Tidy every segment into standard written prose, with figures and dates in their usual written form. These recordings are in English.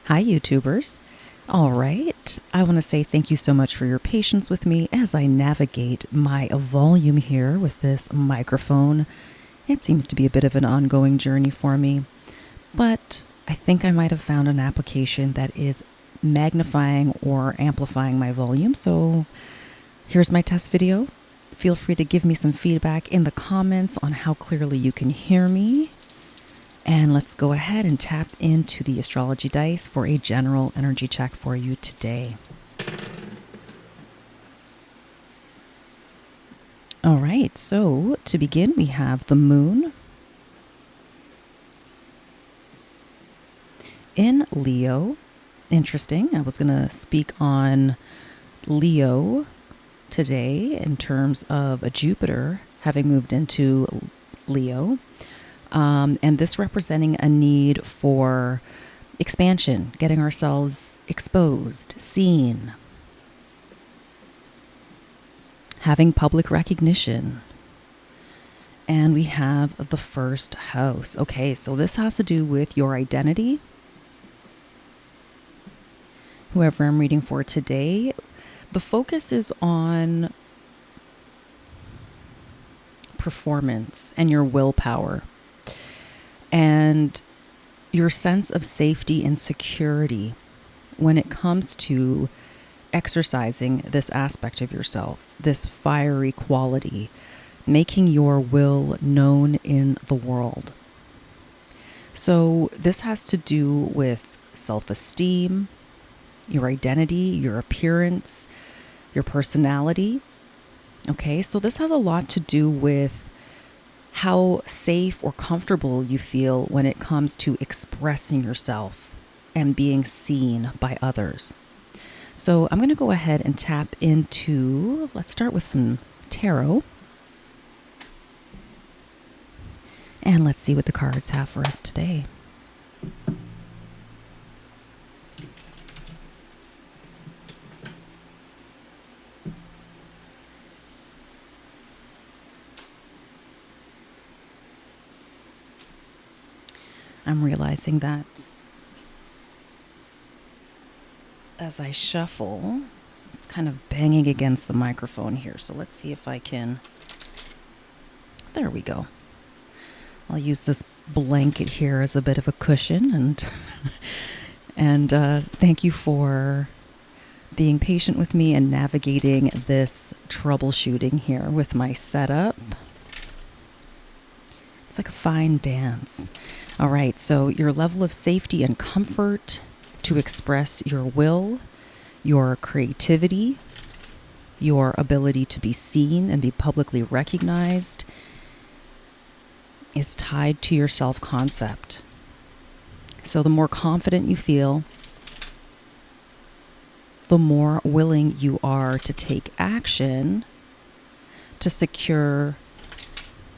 Hi, YouTubers. All right. I want to say thank you so much for your patience with me as I navigate my volume here with this microphone. It seems to be a bit of an ongoing journey for me, but I think I might have found an application that is magnifying or amplifying my volume. So here's my test video. Feel free to give me some feedback in the comments on how clearly you can hear me. And let's go ahead and tap into the astrology dice for a general energy check for you today. All right, so to begin, we have the moon in Leo. Interesting. I was going to speak on Leo today in terms of a Jupiter having moved into Leo. And this representing a need for expansion, getting ourselves exposed, seen, having public recognition. And we have the first house. Okay, so this has to do with your identity. Whoever I'm reading for today, the focus is on performance and your willpower and your sense of safety and security when it comes to exercising this aspect of yourself, this fiery quality, making your will known in the world. So this has to do with self-esteem, your identity, your appearance, your personality. Okay, so this has a lot to do with how safe or comfortable you feel when it comes to expressing yourself and being seen by others. So I'm going to go ahead and tap into, let's start with some tarot. And let's see what the cards have for us today. I'm realizing that as I shuffle, it's kind of banging against the microphone here. So let's see if I can, there we go. I'll use this blanket here as a bit of a cushion, and thank you for being patient with me and navigating this troubleshooting here with my setup. It's like a fine dance. All right, so your level of safety and comfort to express your will, your creativity, your ability to be seen and be publicly recognized is tied to your self-concept. So the more confident you feel, the more willing you are to take action to secure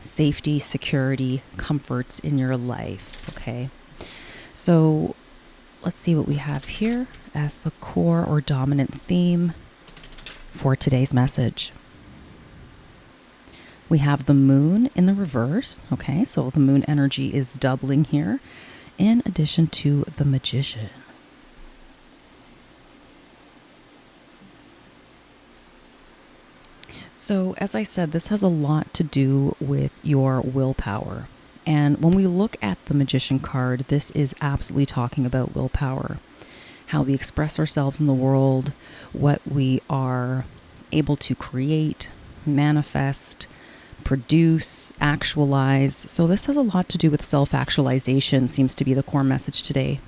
safety, security, comforts in your life. Okay, so let's see what we have here as the core or dominant theme for today's message. We have the moon in the reverse. Okay, so the moon energy is doubling here in addition to the magician. So as I said, this has a lot to do with your willpower. And when we look at the magician card, this is absolutely talking about willpower, how we express ourselves in the world, what we are able to create, manifest, produce, actualize. So this has a lot to do with self-actualization, seems to be the core message today.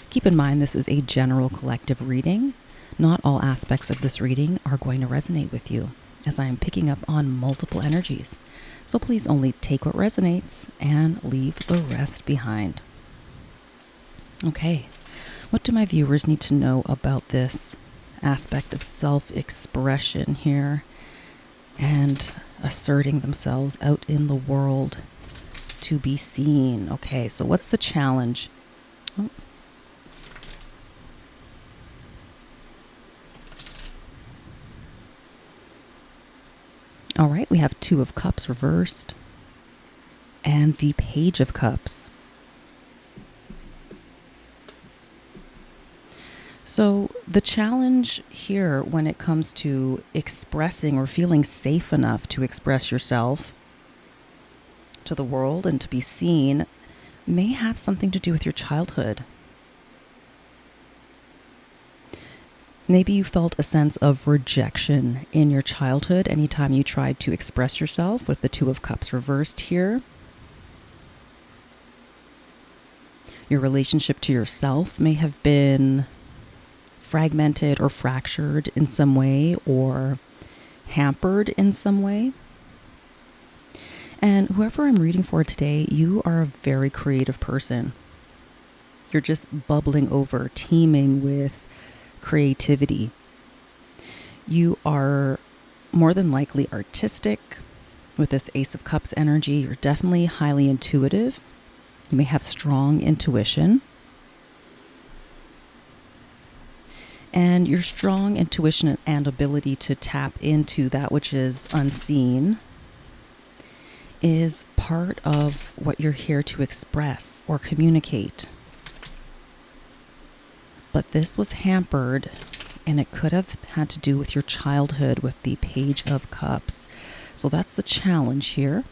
Keep in mind, this is a general collective reading. Not all aspects of this reading are going to resonate with you, as I am picking up on multiple energies. So please only take what resonates and leave the rest behind. Okay, what do my viewers need to know about this aspect of self-expression here and asserting themselves out in the world to be seen? Okay, so what's the challenge? Oh. All right, we have Two of Cups reversed and the Page of Cups. So the challenge here when it comes to expressing or feeling safe enough to express yourself to the world and to be seen may have something to do with your childhood. Maybe you felt a sense of rejection in your childhood anytime you tried to express yourself, with the Two of Cups reversed here. Your relationship to yourself may have been fragmented or fractured in some way, or hampered in some way. And whoever I'm reading for today, you are a very creative person. You're just bubbling over, teeming with creativity. You are more than likely artistic. With this Ace of Cups energy, you're definitely highly intuitive. You may have strong intuition. And your strong intuition and ability to tap into that which is unseen is part of what you're here to express or communicate. But this was hampered, and it could have had to do with your childhood with the Page of Cups. So that's the challenge here.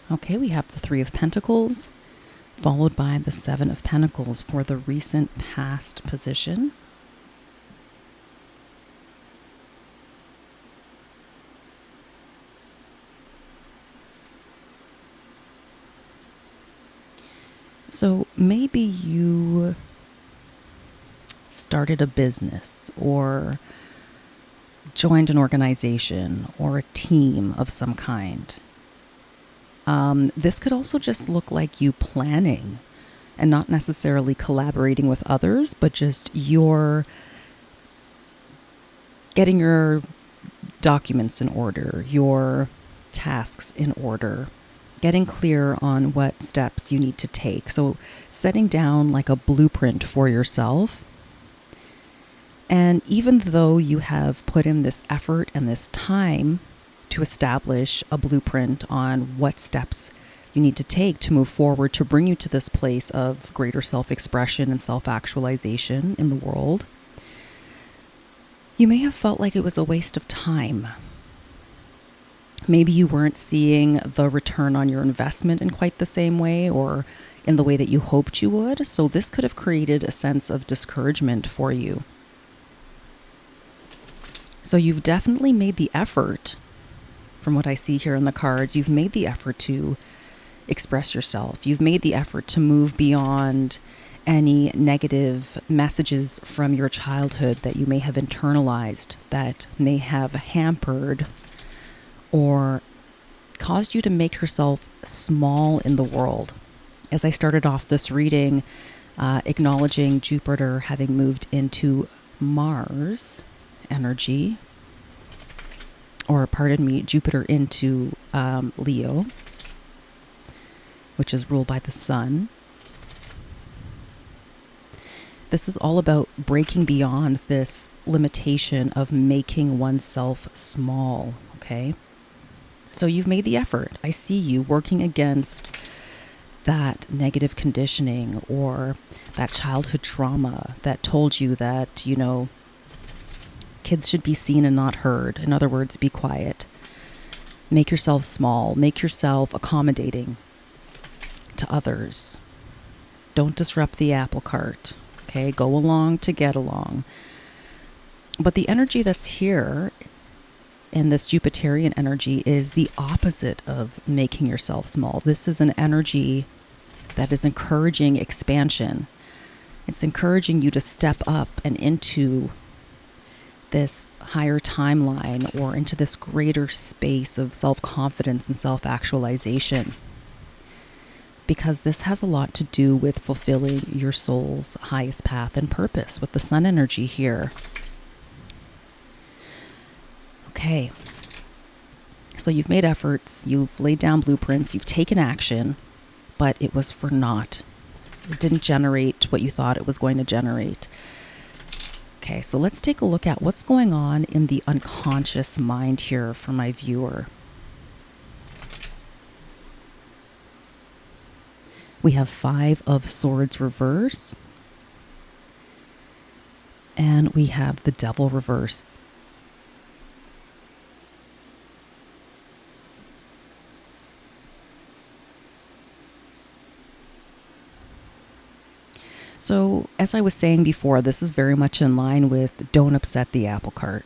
Okay, we have the Three of Pentacles, followed by the Seven of Pentacles for the recent past position. So maybe you started a business or joined an organization or a team of some kind. This could also just look like you planning and not necessarily collaborating with others, but just you're getting your documents in order, your tasks in order, getting clear on what steps you need to take. So setting down like a blueprint for yourself. And even though you have put in this effort and this time to establish a blueprint on what steps you need to take to move forward to bring you to this place of greater self-expression and self-actualization in the world, you may have felt like it was a waste of time. Maybe you weren't seeing the return on your investment in quite the same way or in the way that you hoped you would. So this could have created a sense of discouragement for you. So you've definitely made the effort. From what I see here in the cards, you've made the effort to express yourself. You've made the effort to move beyond any negative messages from your childhood that you may have internalized, that may have hampered or caused you to make yourself small in the world. As I started off this reading, acknowledging Jupiter having moved into Mars energy, or pardon me, Jupiter into Leo, which is ruled by the sun. This is all about breaking beyond this limitation of making oneself small, okay? So you've made the effort. I see you working against that negative conditioning or that childhood trauma that told you that, you know, kids should be seen and not heard. In other words, be quiet. Make yourself small. Make yourself accommodating to others. Don't disrupt the apple cart. Okay, go along to get along. But the energy that's here in this Jupiterian energy is the opposite of making yourself small. This is an energy that is encouraging expansion. It's encouraging you to step up and into this higher timeline or into this greater space of self-confidence and self-actualization. Because this has a lot to do with fulfilling your soul's highest path and purpose with the sun energy here. Okay. So you've made efforts, you've laid down blueprints, you've taken action, but it was for naught. It didn't generate what you thought it was going to generate. Okay, so let's take a look at what's going on in the unconscious mind here for my viewer. We have 5 of Swords reverse, and we have the Devil reverse. So, as I was saying before, this is very much in line with don't upset the apple cart.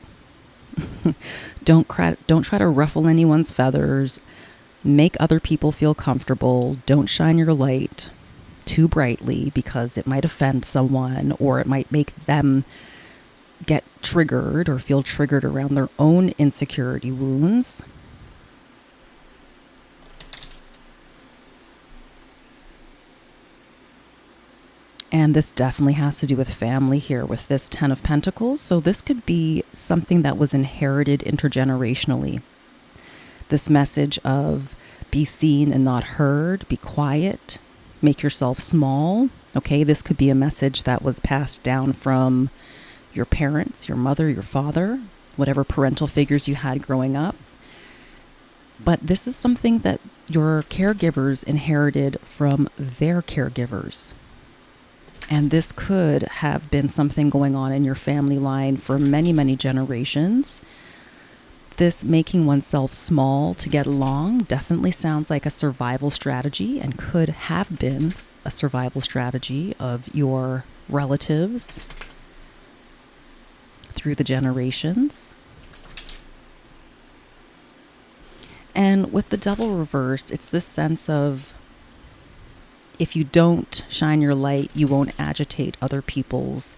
Don't try to ruffle anyone's feathers. Make other people feel comfortable. Don't shine your light too brightly because it might offend someone, or it might make them get triggered or feel triggered around their own insecurity wounds. And this definitely has to do with family here with this 10 of Pentacles. So this could be something that was inherited intergenerationally. This message of be seen and not heard, be quiet, make yourself small. Okay, this could be a message that was passed down from your parents, your mother, your father, whatever parental figures you had growing up. But this is something that your caregivers inherited from their caregivers. And this could have been something going on in your family line for many, many generations. This making oneself small to get along definitely sounds like a survival strategy and could have been a survival strategy of your relatives through the generations. And with the Devil reverse, it's this sense of if you don't shine your light, you won't agitate other people's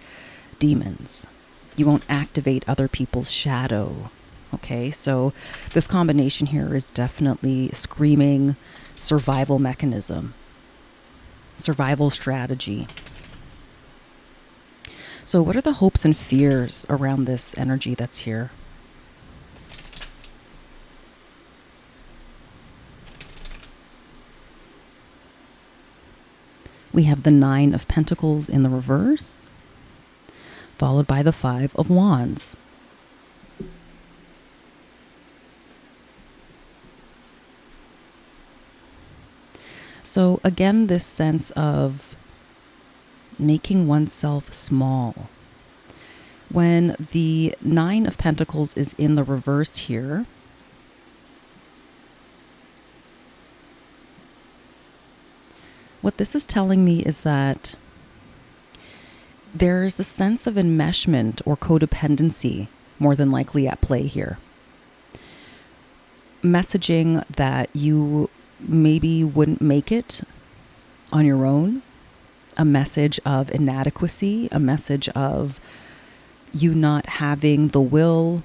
demons. You won't activate other people's shadow. Okay, so this combination here is definitely screaming survival mechanism, survival strategy. So what are the hopes and fears around this energy that's here? We have the 9 of Pentacles in the reverse, followed by the 5 of Wands. So again, this sense of making oneself small. When the 9 of Pentacles is in the reverse here, what this is telling me is that there's a sense of enmeshment or codependency more than likely at play here. Messaging that you maybe wouldn't make it on your own, a message of inadequacy, a message of you not having the will,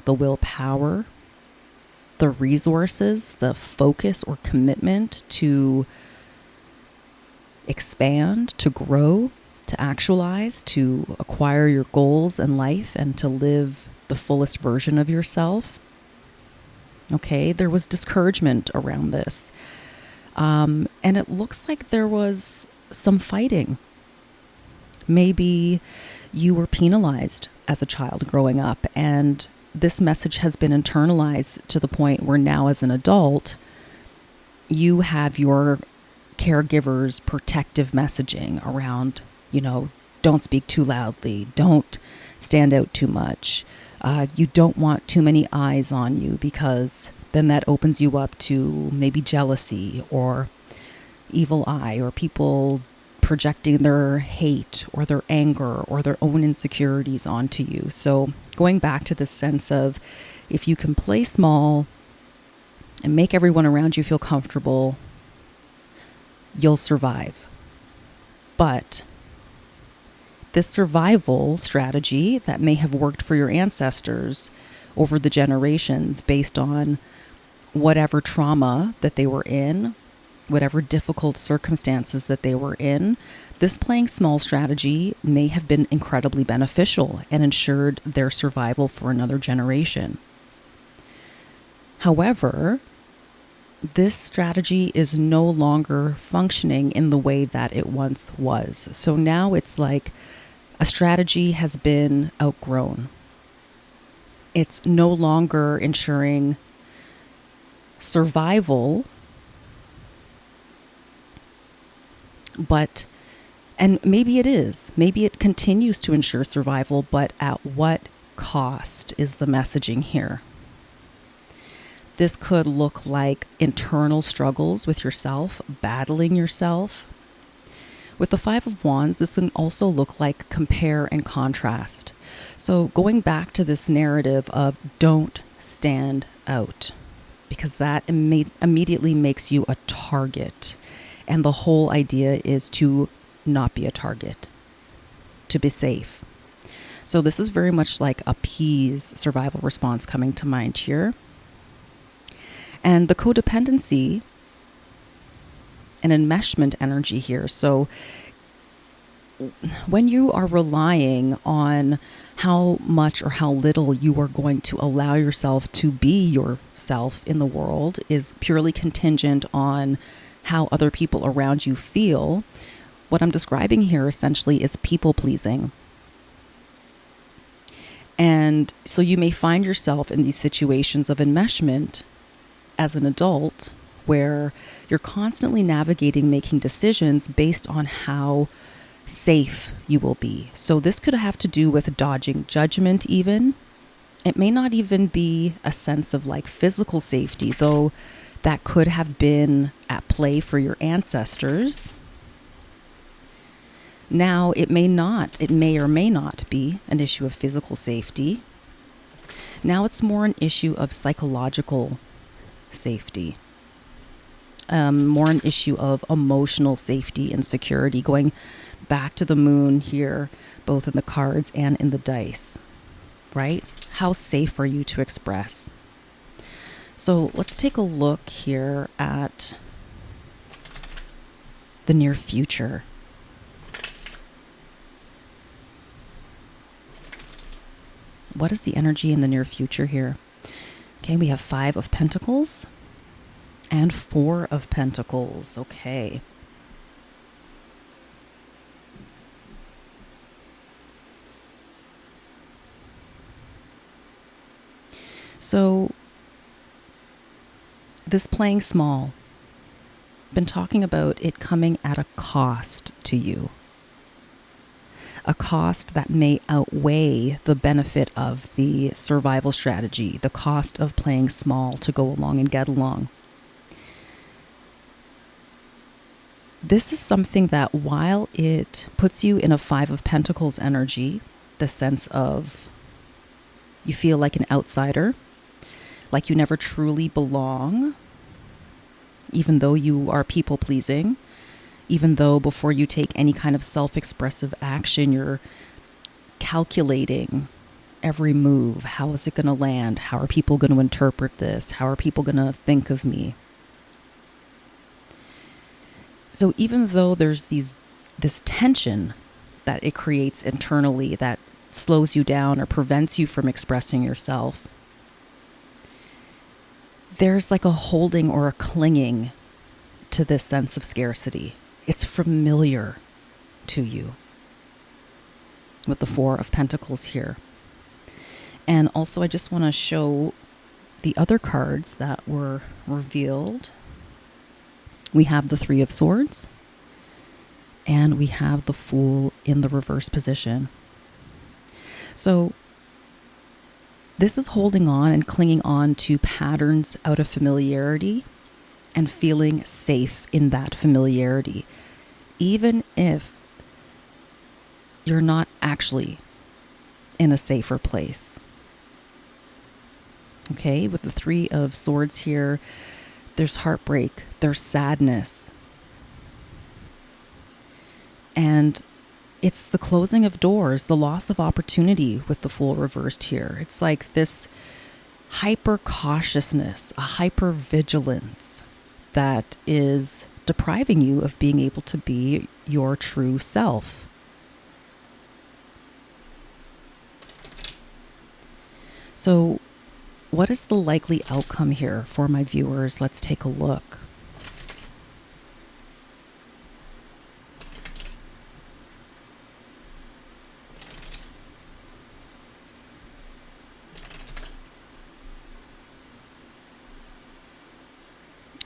the willpower, the resources, the focus or commitment to expand, to grow, to actualize, to acquire your goals in life and to live the fullest version of yourself. Okay, there was discouragement around this. And it looks like there was some fighting. Maybe you were penalized as a child growing up, and this message has been internalized to the point where now as an adult, you have your caregivers' protective messaging around, don't speak too loudly, don't stand out too much. You don't want too many eyes on you because then that opens you up to maybe jealousy or evil eye or people projecting their hate or their anger or their own insecurities onto you. So going back to this sense of if you can play small and make everyone around you feel comfortable, you'll survive. But this survival strategy that may have worked for your ancestors over the generations based on whatever trauma that they were in, whatever difficult circumstances that they were in, this playing small strategy may have been incredibly beneficial and ensured their survival for another generation. However, this strategy is no longer functioning in the way that it once was. So now it's like A strategy has been outgrown. It's no longer ensuring survival, and maybe it is. Maybe it continues to ensure survival, but at what cost is the messaging here? This could look like internal struggles with yourself, battling yourself. With the Five of Wands, this can also look like compare and contrast. So going back to this narrative of don't stand out, because that immediately makes you a target. And the whole idea is to not be a target, to be safe. So this is very much like a P's survival response coming to mind here. And the codependency and enmeshment energy here. So when you are relying on how much or how little you are going to allow yourself to be yourself in the world is purely contingent on how other people around you feel. What I'm describing here essentially is people pleasing. And so you may find yourself in these situations of enmeshment as an adult where you're constantly navigating, making decisions based on how safe you will be. So this could have to do with dodging judgment even. It may not even be a sense of like physical safety, though that could have been at play for your ancestors. Now it may or may not be an issue of physical safety. Now it's more an issue of psychological safety. More an issue of emotional safety and security, going back to the moon here, both in the cards and in the dice, right? How safe are you to express? So let's take a look here at the near future. What is the energy in the near future here? Okay, we have 5 of Pentacles and 4 of Pentacles. Okay. So this playing small, been talking about it coming at a cost to you. A cost that may outweigh the benefit of the survival strategy, the cost of playing small to go along and get along. This is something that while it puts you in a 5 of Pentacles energy, the sense of you feel like an outsider, like you never truly belong, even though you are people pleasing, even though before you take any kind of self-expressive action, you're calculating every move. How is it going to land? How are people going to interpret this? How are people going to think of me? So even though there's this tension that it creates internally that slows you down or prevents you from expressing yourself, there's like a holding or a clinging to this sense of scarcity. It's familiar to you with the 4 of Pentacles here. And also I just want to show the other cards that were revealed. We have the 3 of Swords and we have the Fool in the reverse position. So this is holding on and clinging on to patterns out of familiarity and feeling safe in that familiarity, even if you're not actually in a safer place. Okay, with the 3 of Swords here, there's heartbreak, there's sadness. And it's the closing of doors, the loss of opportunity with the Fool reversed here. It's like this hyper cautiousness, a hyper vigilance that is depriving you of being able to be your true self. So what is the likely outcome here for my viewers? Let's take a look.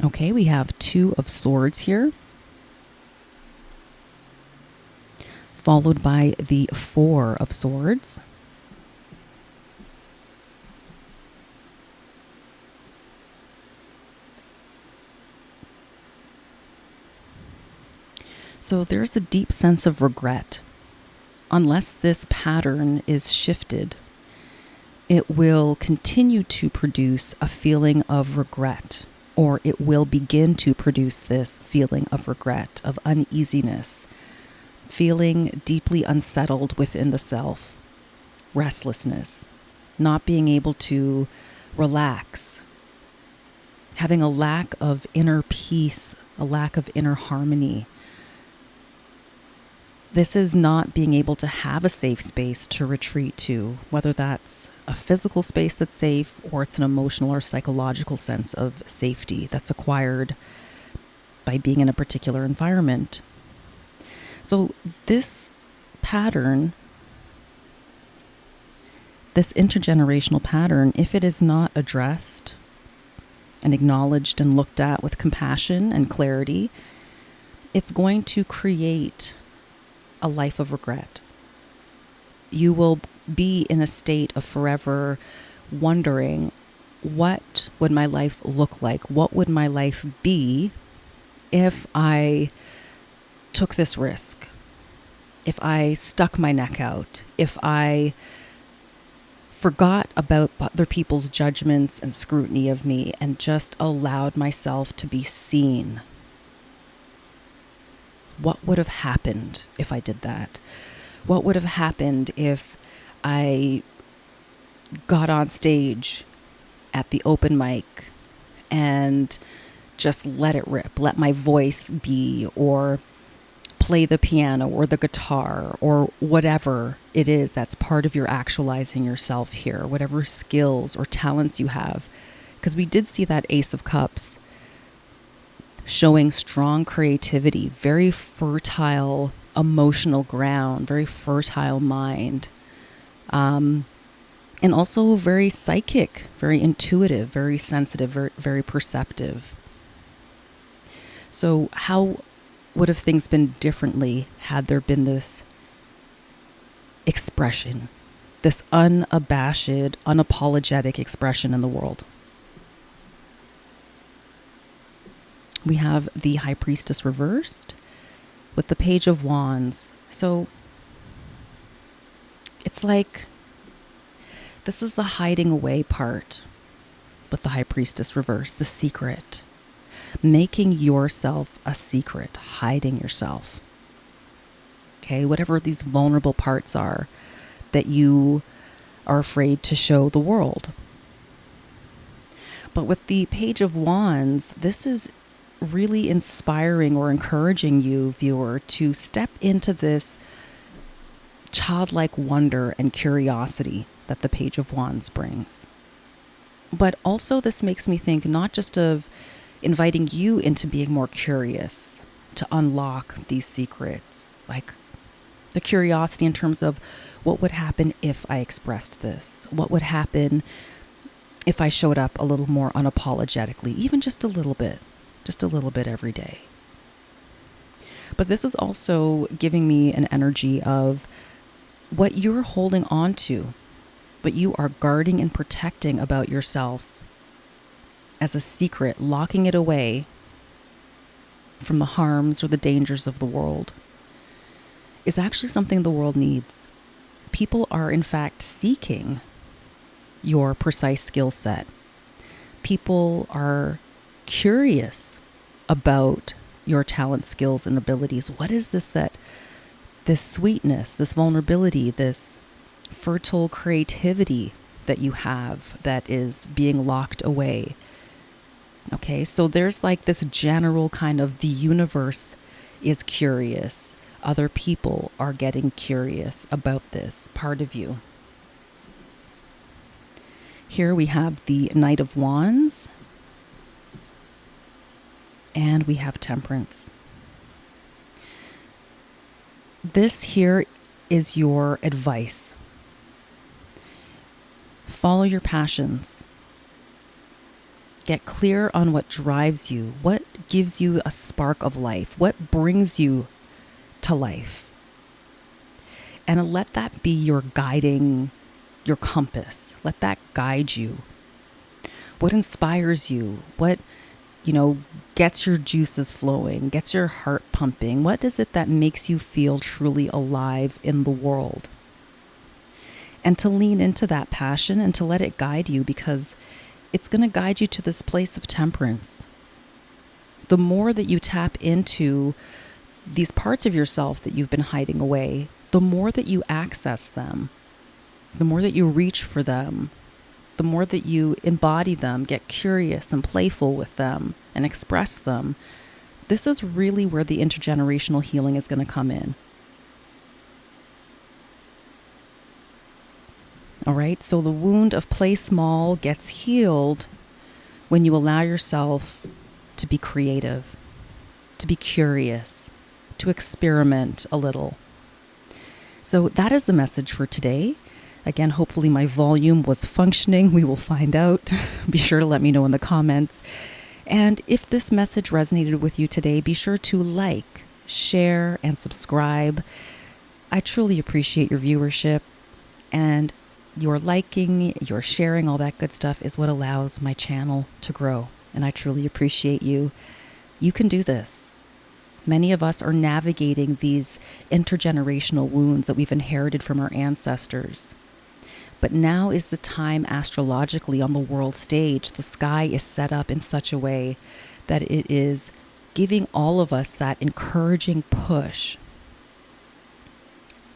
Okay, we have Two of Swords here, followed by the Four of Swords. So there's a deep sense of regret. Unless this pattern is shifted, it will continue to produce a feeling of regret, or it will begin to produce this feeling of regret, of uneasiness, feeling deeply unsettled within the self, restlessness, not being able to relax, having a lack of inner peace, a lack of inner harmony. This is not being able to have a safe space to retreat to, whether that's a physical space that's safe or it's an emotional or psychological sense of safety that's acquired by being in a particular environment. So this pattern, this intergenerational pattern, if it is not addressed and acknowledged and looked at with compassion and clarity, it's going to create a life of regret. You will be in a state of forever wondering, what would my life look like? What would my life be if I took this risk? If I stuck my neck out? If I forgot about other people's judgments and scrutiny of me and just allowed myself to be seen? What would have happened if I did that? What would have happened if I got on stage at the open mic and just let it rip, let my voice be, or play the piano or the guitar or whatever it is that's part of your actualizing yourself here, whatever skills or talents you have? Because we did see that Ace of Cups showing strong creativity, very fertile emotional ground, very fertile mind, and also very psychic, very intuitive, very sensitive, very, very perceptive. So how would have things been differently had there been this expression, this unabashed, unapologetic expression in the world? We have the High Priestess reversed with the Page of Wands. So it's like this is the hiding away part with the High Priestess reversed, the secret. Making yourself a secret, hiding yourself. Okay, whatever these vulnerable parts are that you are afraid to show the world. But with the Page of Wands, this is really inspiring or encouraging you, viewer, to step into this childlike wonder and curiosity that the Page of Wands brings. But also this makes me think not just of inviting you into being more curious to unlock these secrets, like the curiosity in terms of what would happen if I expressed this? What would happen if I showed up a little more unapologetically, even just a little bit every day? But this is also giving me an energy of what you're holding on to, what you are guarding and protecting about yourself as a secret, locking it away from the harms or the dangers of the world, is actually something the world needs. People are, in fact, seeking your precise skill set. People are curious about your talent, skills, and abilities. What is this sweetness, this vulnerability, this fertile creativity that you have that is being locked away? Okay, so there's like this general kind of, the universe is curious. Other people are getting curious about this part of you. Here we have the Knight of Wands. And we have Temperance. This here is your advice. Follow your passions. Get clear on what drives you, what gives you a spark of life, what brings you to life. And let that be your your compass. Let that guide you. What inspires you? What, gets your juices flowing, gets your heart pumping? What is it that makes you feel truly alive in the world? And to lean into that passion and to let it guide you, because it's going to guide you to this place of temperance. The more that you tap into these parts of yourself that you've been hiding away, the more that you access them, the more that you reach for them, the more that you embody them, get curious and playful with them and express them. This is really where the intergenerational healing is going to come in. All right, so the wound of play small gets healed when you allow yourself to be creative, to be curious, to experiment a little. So that is the message for today. Again, hopefully my volume was functioning. We will find out. Be sure to let me know in the comments. And if this message resonated with you today, be sure to like, share, and subscribe. I truly appreciate your viewership, and your liking, your sharing, all that good stuff is what allows my channel to grow. And I truly appreciate you. You can do this. Many of us are navigating these intergenerational wounds that we've inherited from our ancestors. But now is the time astrologically on the world stage. The sky is set up in such a way that it is giving all of us that encouraging push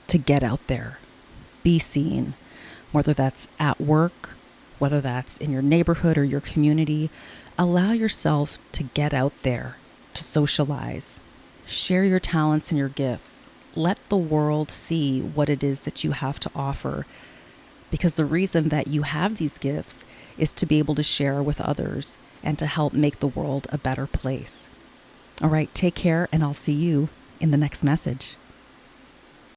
to get out there, be seen, whether that's at work, whether that's in your neighborhood or your community. Allow yourself to get out there, to socialize, share your talents and your gifts. Let the world see what it is that you have to offer. Because the reason that you have these gifts is to be able to share with others and to help make the world a better place. All right, take care, and I'll see you in the next message.